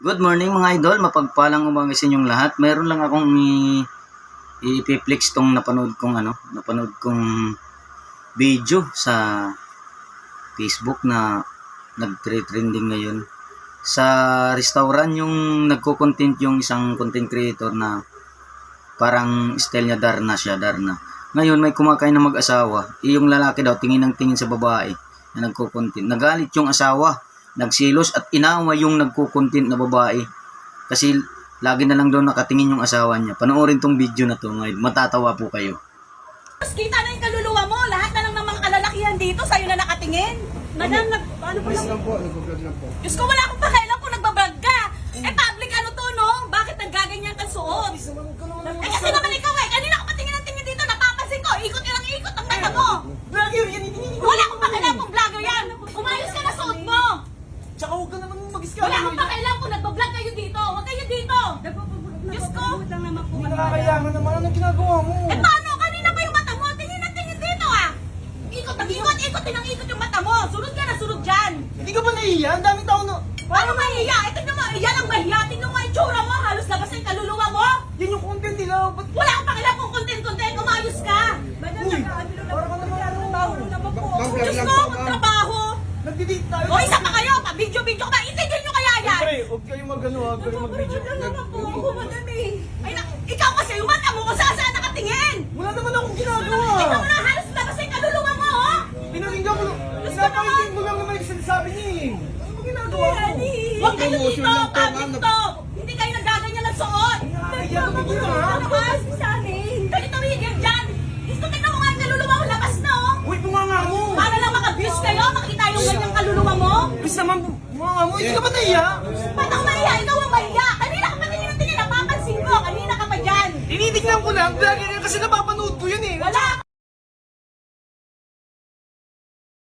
Good morning mga idol, mapagpalang umaga sa inyong lahat. Meron lang akong i-flex tong napanood kong video sa Facebook na nagtre-trending ngayon. Sa restaurant yung nagko-content yung isang content creator na parang style niya Darna. Ngayon may kumakain na mag-asawa. Yung lalaki daw tingin ng tingin sa babae na nagko-content. Nagalit yung asawa. Nagsilos at inawa yung nagko-content na babae kasi lagi na lang daw nakatingin yung asawa niya. Panoorin tong video na to, matatawa po kayo. Kita na yung kaluluwa mo, lahat na lang ng mga kalalakihan dito sa'yo na nakatingin. Madam, ano po lang po? Nag-vlog lang po. Diyos ko, wala akong pakialam kung nagbablog ka. Public ano to, no? Bakit naggaganyan kang suot? Kasi naman ikaw kanina ka patingin ng tingin dito, napapansin ko, ikot ka lang ikot ang mata mo. Vlogger yan, wala akong pakialam kung vlogger yan. Umayos ka na suot mo. Tsaka huwag ka naman mag-iskan. Wala akong pakialam kung nagbablog kayo dito. Huwag kayo dito. Diyos ko. Hindi nakakayaman naman. Anong ginagawa mo? Paano? Kanina pa yung mata mo. Tingin na tingin dito Ikot yung mata mo. Sunod ka na, sunod dyan. Hindi ka ba nahiya? Ang daming tao na... Paano mahiya? Tignan mo, yan ang mahiya. Tignan mo yung tsura mo. Halos labas na yung kaluluwa mo. Yan yung content nila. Ba't... Wala akong pakialam kung content. Umayos ka. Uy! Para ka naman anong tao. Diyos ko, magtrabaho. Nagdi-date tayo. O, isa pa kayo. Video ka ba? Itigil nyo kaya yan. Siyempre, huwag kayong mag-ano. Huwag kayong mag-video. Ay, ikaw kasi yung mata mo kung saan nakatingin. Wala naman akong ginagawa. Tignan mo na, halos labas na yung kaluluwa mo, Pinalinggan ko lang. Pinapakitin mo lang naman yung sinasabi niya eh. Ano ba ginagawa mo? Huwag kayo dito, public to. Hindi kayo nagaganyan ng suot. Nakakahiya ka ba ginawa? Sa amin. Ganito rin dyan. Gusto tingnan mo nga yung kaluluwa mo, labas na Uy, bunganga mo. Para lang maka-views kayo, makita yung ganyang kaluluwa mo. Bis naman, bunganga mo. Hindi ka ba nahiya? Ba't ako mahiya? Ikaw ang mahiya. Kanina ka pa tingin, napapansin ko. Kanina ka pa dyan. Tinitignan ko lang. Vlogger yan kasi napapanood ko yun eh. Wala.